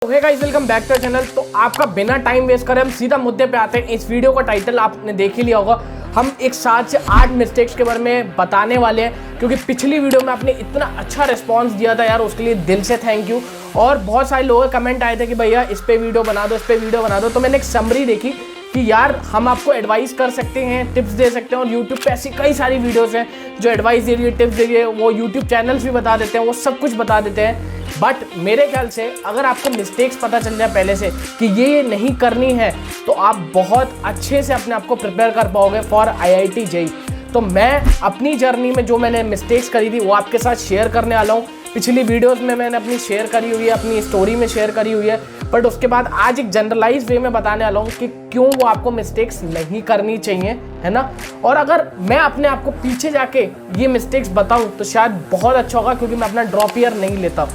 Hey guys, welcome back to channel. तो आपका बिना टाइम वेस्ट करे हम सीधा मुद्दे पे आते हैं। इस वीडियो का टाइटल आपने देख ही लिया होगा। हम एक 7 से 8 मिस्टेक्स के बारे में बताने वाले हैं, क्योंकि पिछली वीडियो में आपने इतना अच्छा रिस्पांस दिया था यार, उसके लिए दिल से थैंक यू। और बहुत सारे लोगों के कमेंट आए थे कि भैया इस पे वीडियो बना दो, इस पे वीडियो बना दो। तो मैंने एक समरी देखी कि यार हम आपको एडवाइस कर सकते हैं, टिप्स दे सकते हैं, और यूट्यूब पे ऐसी कई सारी वीडियोस हैं जो एडवाइस दे रही है, टिप्स दे रही है। वो यूट्यूब चैनल्स भी बता देते हैं, वो सब कुछ बता देते हैं। बट मेरे ख्याल से अगर आपको मिस्टेक्स पता चल जाए पहले से कि ये नहीं करनी है, तो आप बहुत अच्छे से अपने आप को प्रिपेयर कर पाओगे फॉर IIT JEE। तो मैं अपनी जर्नी में जो मैंने मिस्टेक्स करी थी वो आपके साथ शेयर करने वाला हूँ। पिछली वीडियोस में मैंने अपनी शेयर करी हुई है, अपनी स्टोरी में शेयर करी हुई है, बट उसके बाद आज एक जनरलाइज वे में बताने वाला हूँ कि क्यों वो आपको मिस्टेक्स नहीं करनी चाहिए, है ना। और अगर मैं अपने आप को पीछे जाके ये मिस्टेक्स बताऊँ तो शायद बहुत अच्छा होगा, क्योंकि मैं अपना ड्रॉप ईयर नहीं लेता।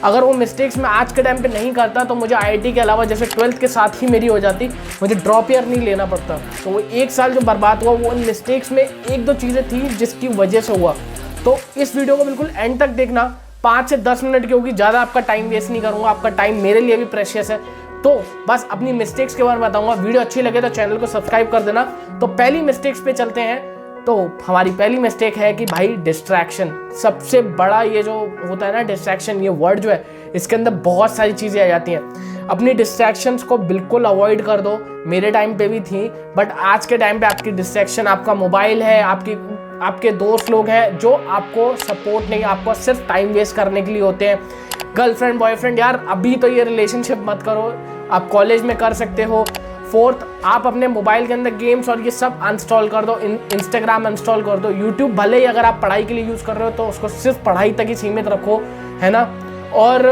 अगर वो मिस्टेक्स मैं आज के टाइम पे नहीं करता तो मुझे IIT के अलावा जैसे 12th के साथ ही मेरी हो जाती, मुझे ड्रॉप ईयर नहीं लेना पड़ता। तो वो एक साल जो बर्बाद हुआ वो उन मिस्टेक्स में एक दो चीज़ें थी जिसकी वजह से हुआ। तो इस वीडियो को बिल्कुल एंड तक देखना, 5 से 10 मिनट की होगी, ज़्यादा आपका टाइम वेस्ट नहीं करूँगा। आपका टाइम मेरे लिए भी प्रेशियस है। तो बस अपनी मिस्टेक्स के बारे में बताऊँगा। वीडियो अच्छी लगे तो चैनल को सब्सक्राइब कर देना। तो पहली मिस्टेक्स पे चलते हैं। तो हमारी पहली मिस्टेक है कि भाई डिस्ट्रैक्शन। सबसे बड़ा ये जो होता है ना डिस्ट्रैक्शन, ये वर्ड जो है इसके अंदर बहुत सारी चीज़ें आ जाती हैं। अपनी डिस्ट्रैक्शंस को बिल्कुल अवॉइड कर दो। मेरे टाइम पे भी थी, बट आज के टाइम पे आपकी डिस्ट्रैक्शन आपका मोबाइल है, आपके दोस्त लोग हैं जो आपको सपोर्ट नहीं, आपको सिर्फ टाइम वेस्ट करने के लिए होते हैं। गर्लफ्रेंड बॉयफ्रेंड, यार अभी तो ये रिलेशनशिप मत करो, आप कॉलेज में कर सकते हो। फोर्थ, आप अपने मोबाइल के अंदर गेम्स और ये सब अनस्टॉल कर दो, इंस्टाग्राम अनस्टॉल कर दो। यूट्यूब भले ही अगर आप पढ़ाई के लिए यूज़ कर रहे हो तो उसको सिर्फ पढ़ाई तक ही सीमित रखो, है ना। और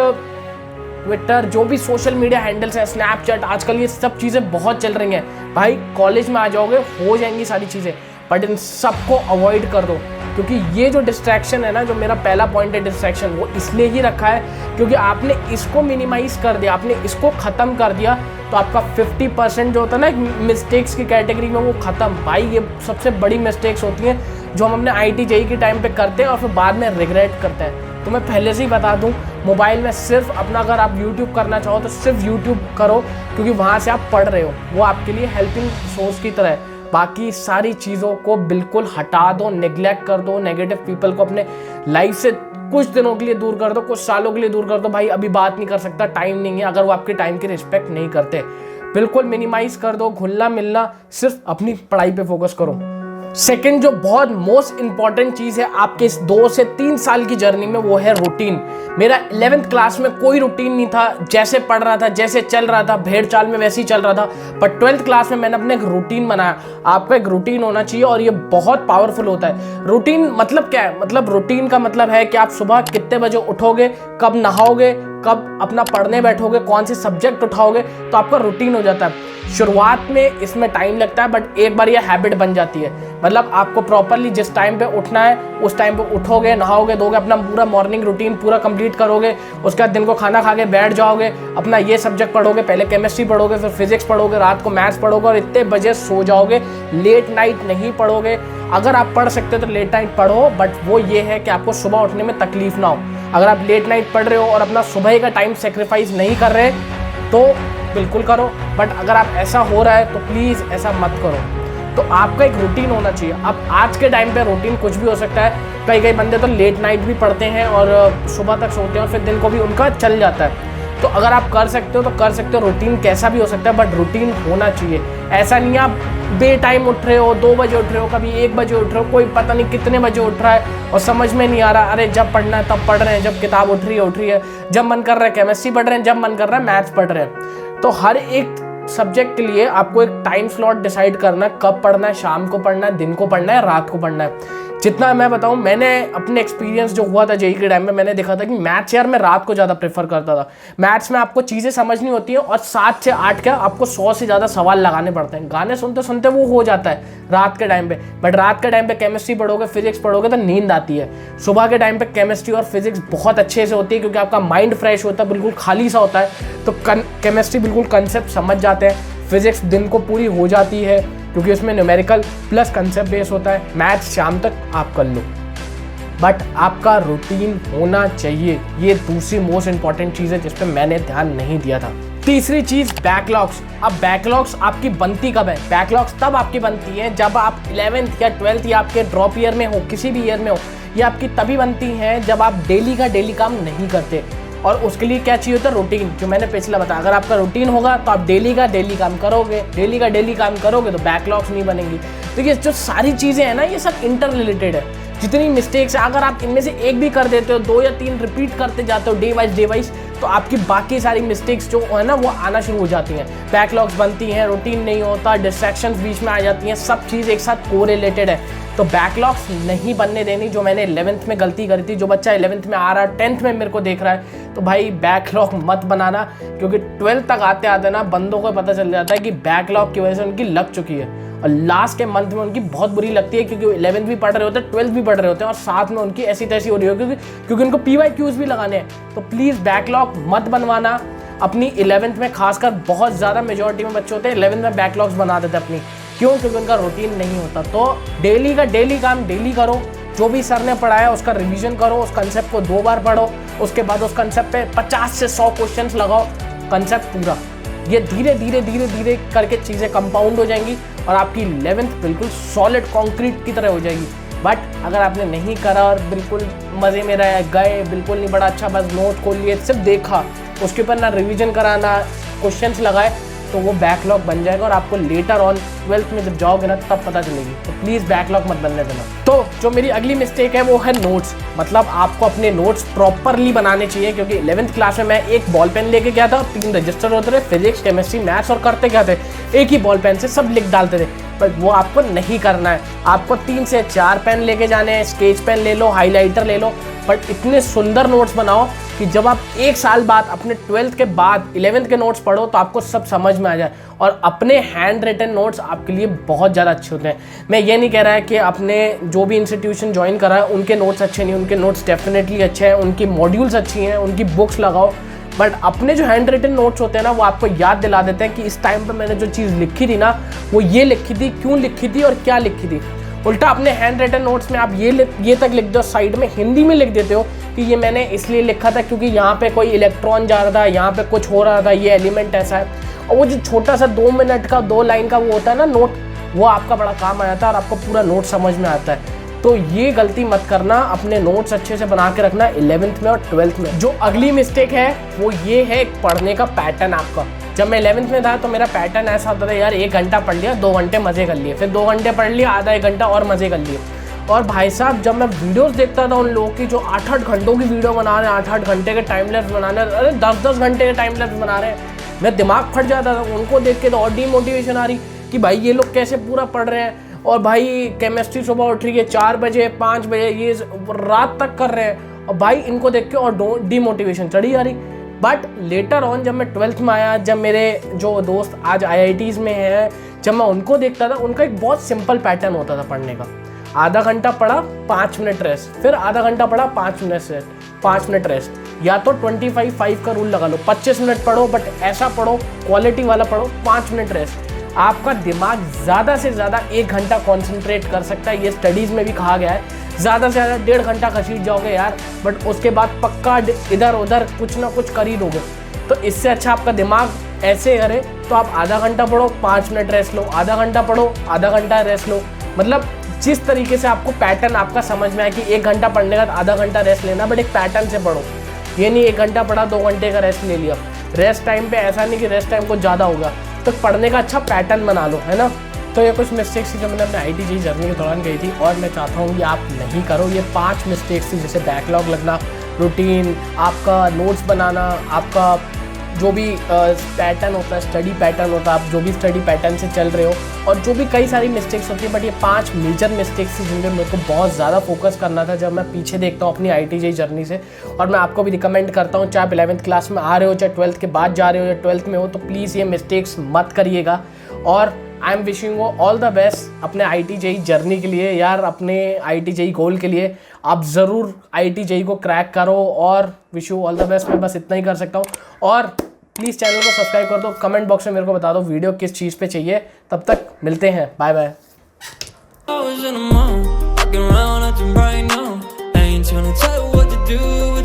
ट्विटर, जो भी सोशल मीडिया हैंडल्स हैं, स्नैपचैट, आजकल ये सब चीज़ें बहुत चल रही हैं। भाई कॉलेज में आ जाओगे हो जाएंगी सारी चीज़ें, बट इन सबको अवॉइड कर दो। क्योंकि ये जो डिस्ट्रैक्शन है ना, जो मेरा पहला पॉइंट है डिस्ट्रैक्शन, वो इसलिए ही रखा है क्योंकि आपने इसको मिनिमाइज कर दिया, आपने इसको ख़त्म कर दिया, तो आपका 50% जो होता है ना मिस्टेक्स की कैटेगरी में, वो ख़त्म। भाई ये सबसे बड़ी मिस्टेक्स होती हैं जो हम अपने IIT JEE के टाइम पे करते हैं और फिर बाद में रिग्रेट करते हैं। तो मैं पहले से ही बता दूं, मोबाइल में सिर्फ अपना, अगर आप यूट्यूब करना चाहो तो सिर्फ यूट्यूब करो, क्योंकि वहाँ से आप पढ़ रहे हो, वो आपके लिए हेल्पिंग सोर्स की तरह है। बाकी सारी चीज़ों को बिल्कुल हटा दो, नेग्लेक्ट कर दो। नेगेटिव पीपल को अपने लाइफ से कुछ दिनों के लिए दूर कर दो, कुछ सालों के लिए दूर कर दो। भाई अभी बात नहीं कर सकता, टाइम नहीं है, अगर वो आपके टाइम की रिस्पेक्ट नहीं करते। बिल्कुल मिनिमाइज कर दो, घुलना मिलना, सिर्फ अपनी पढ़ाई पे फोकस करो। सेकंड, जो बहुत मोस्ट इंपॉर्टेंट चीज़ है आपके इस 2 से 3 साल की जर्नी में, वो है रूटीन। मेरा 11th क्लास में कोई रूटीन नहीं था, जैसे पढ़ रहा था, जैसे चल रहा था, भेड़ चाल में वैसे ही चल रहा था। पर 12th क्लास में मैंने अपने एक रूटीन बनाया। आपका एक रूटीन होना चाहिए और ये बहुत पावरफुल होता है। रूटीन मतलब क्या है? मतलब रूटीन का मतलब है कि आप सुबह कितने बजे उठोगे, कब नहाओगे, कब अपना पढ़ने बैठोगे, कौन से सब्जेक्ट उठाओगे, तो आपका रूटीन हो जाता है। शुरुआत में इसमें टाइम लगता है, बट एक बार ये हैबिट बन जाती है। मतलब आपको प्रॉपरली जिस टाइम पे उठना है उस टाइम पे उठोगे, नहाओगे, धोगे, अपना पूरा मॉर्निंग रूटीन पूरा कंप्लीट करोगे। उसके बाद दिन को खाना खा के बैठ जाओगे, अपना ये सब्जेक्ट पढ़ोगे, पहले केमिस्ट्री पढ़ोगे, फिर फिजिक्स पढ़ोगे, रात को मैथ्स पढ़ोगे और इतने बजे सो जाओगे। लेट नाइट नहीं पढ़ोगे। अगर आप पढ़ सकते हो तो लेट नाइट पढ़ो, बट वो ये है कि आपको सुबह उठने में तकलीफ ना हो। अगर आप लेट नाइट पढ़ रहे हो और अपना सुबह का टाइम सेक्रीफाइस नहीं कर रहे तो बिल्कुल करो, बट अगर आप ऐसा हो रहा है तो प्लीज़ ऐसा मत करो। तो आपका एक रूटीन होना चाहिए। अब आज के टाइम पे रूटीन कुछ भी हो सकता है। कई बंदे तो लेट नाइट भी पढ़ते हैं और सुबह तक सोते हैं और फिर दिन को भी उनका चल जाता है। तो अगर आप कर सकते हो तो कर सकते हो। रूटीन कैसा भी हो सकता है, बट रूटीन होना चाहिए। ऐसा नहीं आप बे टाइम उठ रहे हो, 2 बजे उठ रहे हो, कभी 1 बजे उठ रहे हो, कोई पता नहीं कितने बजे उठ रहा है और समझ में नहीं आ रहा। अरे जब पढ़ना है तब पढ़ रहे हैं, जब किताब उठ रही है, जब मन कर रहा है केमिस्ट्री पढ़ रहे हैं, जब मन कर रहा है मैथ्स पढ़ रहे हैं। तो हर एक सब्जेक्ट के लिए आपको एक टाइम स्लॉट डिसाइड करना है, कब पढ़ना है, शाम को पढ़ना है, दिन को पढ़ना है, रात को पढ़ना है। जितना मैं बताऊं, मैंने अपने एक्सपीरियंस जो हुआ था JEE के टाइम में, मैंने देखा था कि मैथ्स यार मैं रात को ज़्यादा प्रेफर करता था। मैथ्स में आपको चीज़ें समझनी होती हैं और 7 से 8 क्या आपको 100 से ज़्यादा सवाल लगाने पड़ते हैं। गाने सुनते सुनते वो हो जाता है रात के टाइम पे, बट रात के टाइम पे केमिस्ट्री पढ़ोगे, फिजिक्स पढ़ोगे तो नींद आती है। सुबह के टाइम पे केमिस्ट्री और फिजिक्स बहुत अच्छे से होती है, क्योंकि आपका माइंड फ्रेश होता है, बिल्कुल खाली सा होता है। तो केमिस्ट्री बिल्कुल कंसेप्ट समझ जाते हैं। फिजिक्स दिन को पूरी हो जाती है, क्योंकि उसमें न्यूमेरिकल प्लस कंसेप्ट बेस होता है। मैथ्स शाम तक आप कर लो। बट आपका रूटीन होना चाहिए। ये दूसरी मोस्ट इंपॉर्टेंट चीज़ है जिस पे मैंने ध्यान नहीं दिया था। तीसरी चीज़ बैकलॉग्स। अब बैकलॉग्स आपकी बनती कब है? बैकलॉग्स तब आपकी बनती है जब आप 11th या 12th या आपके ड्रॉप ईयर में हो, किसी भी ईयर में हो। ये आपकी तभी बनती हैं जब आप डेली का डेली काम नहीं करते। और उसके लिए क्या चाहिए होता है? रूटीन, जो मैंने पिछला बताया। अगर आपका रूटीन होगा तो आप डेली का डेली काम करोगे, डेली का डेली काम करोगे तो बैकलॉग्स नहीं बनेंगी। तो ये जो सारी चीज़ें हैं ना, ये सब इंटर रिलेटेड है। जितनी मिस्टेक्स है, अगर आप इनमें से एक भी कर देते हो, 2 या 3 रिपीट करते जाते हो डे वाइज, तो आपकी बाकी सारी मिस्टेक्स जो है ना वो आना शुरू हो जाती हैं। बैकलॉग्स बनती हैं, रूटीन नहीं होता, डिस्ट्रैक्शंस बीच में आ जाती हैं, सब चीज़ एक साथ कोरिलेटेड है। तो बैकलॉग्स नहीं बनने देनी, जो मैंने 11th में गलती करी थी। जो बच्चा 11th में आ रहा है, 10th में मेरे को देख रहा है, तो भाई बैकलॉग मत बनाना, क्योंकि 12th तक आते आते ना बंदों को पता चल जाता है कि बैकलॉग की वजह से उनकी लग चुकी है। और लास्ट के मंथ में उनकी बहुत बुरी लगती है, क्योंकि 11th भी पढ़ रहे होते हैं, 12th भी पढ़ रहे होते हैं, और साथ में उनकी ऐसी तैसी हो रही हो, क्योंकि उनको PYQs भी लगाने हैं। तो प्लीज़ बैकलॉग मत बनवाना। अपनी 11th में खासकर बहुत ज़्यादा मेजॉरिटी में बच्चे होते हैं 11th में बैकलॉग्स बना देते हैं अपनी। क्यों? क्योंकि उनका रूटीन नहीं होता। तो डेली का डेली काम डेली करो। जो भी सर ने पढ़ाया उसका रिवीजन करो, उस कंसेप्ट को 2 बार पढ़ो, उसके बाद उस कंसेप्ट पे 50 से 100 क्वेश्चंस लगाओ, कंसेप्ट पूरा। ये धीरे धीरे धीरे धीरे करके चीज़ें कंपाउंड हो जाएंगी और आपकी 11th बिल्कुल सॉलिड कंक्रीट की तरह हो जाएगी। बट अगर आपने नहीं करा और बिल्कुल मज़े में रहे, गए, बिल्कुल नहीं पढ़ा, अच्छा बस नोट खोल लिए, सिर्फ देखा, उसके ऊपर ना रिवीजन करा ना क्वेश्चंस लगाए, तो वो बैकलॉग बन जाएगा और आपको लेटर ऑन 12th में जब जाओगे ना तब पता चलेगी। तो प्लीज़ बैकलॉग मत बनने देना। तो जो मेरी अगली मिस्टेक है वो है नोट्स। मतलब आपको अपने नोट्स प्रॉपरली बनाने चाहिए, क्योंकि 11th क्लास में मैं एक बॉल पेन लेके गया था, 3 रजिस्टर होते थे, फिजिक्स, केमिस्ट्री, मैथ्स, और करते क्या थे, एक ही बॉल पेन से सब लिख डालते थे। पर वो आपको नहीं करना है। आपको 3 से 4 पेन लेके जाने हैं, स्केच पेन ले लो, हाईलाइटर ले लो, बट इतने सुंदर नोट्स बनाओ कि जब आप 1 साल बाद अपने 12th के बाद 11th के नोट्स पढ़ो तो आपको सब समझ में आ जाए। और अपने हैंड रिटन नोट्स आपके लिए बहुत ज़्यादा अच्छे होते हैं। मैं ये नहीं कह रहा है कि अपने जो भी इंस्टीट्यूशन ज्वाइन करा है उनके नोट्स अच्छे नहीं, उनके नोट्स डेफिनेटली अच्छे हैं, उनकी मॉड्यूल्स अच्छी हैं, उनकी बुक्स लगाओ, बट अपने जो हैंड रिटन नोट्स होते हैं ना वो आपको याद दिला देते हैं कि इस टाइम पर मैंने जो चीज़ लिखी थी ना वो ये लिखी थी, क्यों लिखी थी और क्या लिखी थी। उल्टा अपने हैंड रिटन नोट्स में आप ये तक लिख दो, साइड में हिंदी में लिख देते हो कि ये मैंने इसलिए लिखा था क्योंकि यहाँ पे कोई इलेक्ट्रॉन जा रहा था, यहाँ पे कुछ हो रहा था, ये एलिमेंट ऐसा है। और वो जो छोटा सा 2 मिनट का 2 लाइन का वो होता है ना नोट, वो आपका बड़ा काम आ जाता है और आपको पूरा नोट समझ में आता है। तो ये गलती मत करना, अपने नोट्स अच्छे से बना के रखना 11th में और 12th में। जो अगली मिस्टेक है वो ये है पढ़ने का पैटर्न आपका। जब मैं 11th में था तो मेरा पैटर्न ऐसा होता था, यार 1 घंटा पढ़ लिया, 2 घंटे मज़े कर लिए, फिर 2 घंटे पढ़ लिया, आधा 1 घंटा और मज़े कर लिए। और भाई साहब जब मैं वीडियोस देखता था उन लोगों की जो 8-8 घंटों की वीडियो बना रहे हैं, 8-8 घंटे के टाइम लैप्स बना रहे हैं, अरे 10-10 घंटे के टाइम लैप्स बना रहे हैं, मैं दिमाग फट जाता था। उनको देख के तो और डीमोटिवेशन आ रही कि भाई ये लोग कैसे पूरा पढ़ रहे हैं। और भाई केमिस्ट्री सुबह उठ रही है 4 बजे 5 बजे, ये रात तक कर रहे हैं, और भाई इनको देख के और डीमोटिवेशन चढ़ी आ रही। बट लेटर ऑन जब मैं 12th में आया, जब मेरे जो दोस्त आज IITs में हैं, जब मैं उनको देखता था, उनका एक बहुत सिंपल पैटर्न होता था पढ़ने का। आधा घंटा पढ़ा, 5 मिनट रेस्ट, फिर आधा घंटा पढ़ा, 5 मिनट रेस्ट, या तो 25-5 का रूल लगा लो, 25 मिनट पढ़ो बट ऐसा पढ़ो, क्वालिटी वाला पढ़ो, 5 मिनट रेस्ट। आपका दिमाग ज़्यादा से ज़्यादा 1 घंटा कॉन्सेंट्रेट कर सकता है, ये स्टडीज़ में भी कहा गया है। ज़्यादा से ज़्यादा 1.5 घंटा खसीट जाओगे यार, बट उसके बाद पक्का इधर उधर कुछ ना कुछ कर ही दोगे। तो इससे अच्छा आपका दिमाग ऐसे करे तो आप आधा घंटा पढ़ो, 5 मिनट रेस्ट लो, आधा घंटा पढ़ो, आधा घंटा रेस्ट लो। मतलब जिस तरीके से आपको पैटर्न आपका समझ में आए कि 1 घंटा पढ़ने का आधा घंटा रेस्ट लेना, बट एक पैटर्न से पढ़ो। ये नहीं 1 घंटा पढ़ा 2 घंटे का रेस्ट ले लिया। रेस्ट टाइम पे ऐसा नहीं कि रेस्ट टाइम कुछ ज़्यादा होगा, तो पढ़ने का अच्छा पैटर्न बना लो, है ना। तो ये कुछ मिस्टेक्स थी जो मैंने अपने IIT जर्नी के दौरान गई थी, और मैं चाहता हूँ कि आप नहीं करो। ये 5 मिस्टेक्स थी, जैसे बैकलॉग लगना, रूटीन, आपका नोट्स बनाना, आपका जो भी पैटर्न होता है, स्टडी पैटर्न होता है, आप जो भी स्टडी पैटर्न से चल रहे हो, और जो भी कई सारी मिस्टेक्स होती है, बट ये 5 मेजर मिस्टेक्स थी जिन पर मेरे को बहुत ज़्यादा फोकस करना था जब मैं पीछे देखता हूँ अपनी IIT जर्नी से। और मैं आपको भी रिकमेंड करता हूँ, चाहे आप 11th क्लास में आ रहे हो, चाहे 12th के बाद जा रहे हो, या 12th में हो, तो प्लीज़ ये मिस्टेक्स मत करिएगा। और I am wishing you all the best अपने IIT JEE जर्नी के लिए यार, अपने IIT JEE गोल के लिए। आप ज़रूर IIT JEE को क्रैक करो, और wish you all the best. मैं बस इतना ही कर सकता हूँ। और प्लीज़ चैनल को सब्सक्राइब कर दो, कमेंट बॉक्स में मेरे को बता दो वीडियो किस चीज़ पे चाहिए। तब तक मिलते हैं, bye bye. tryna tell you what to do.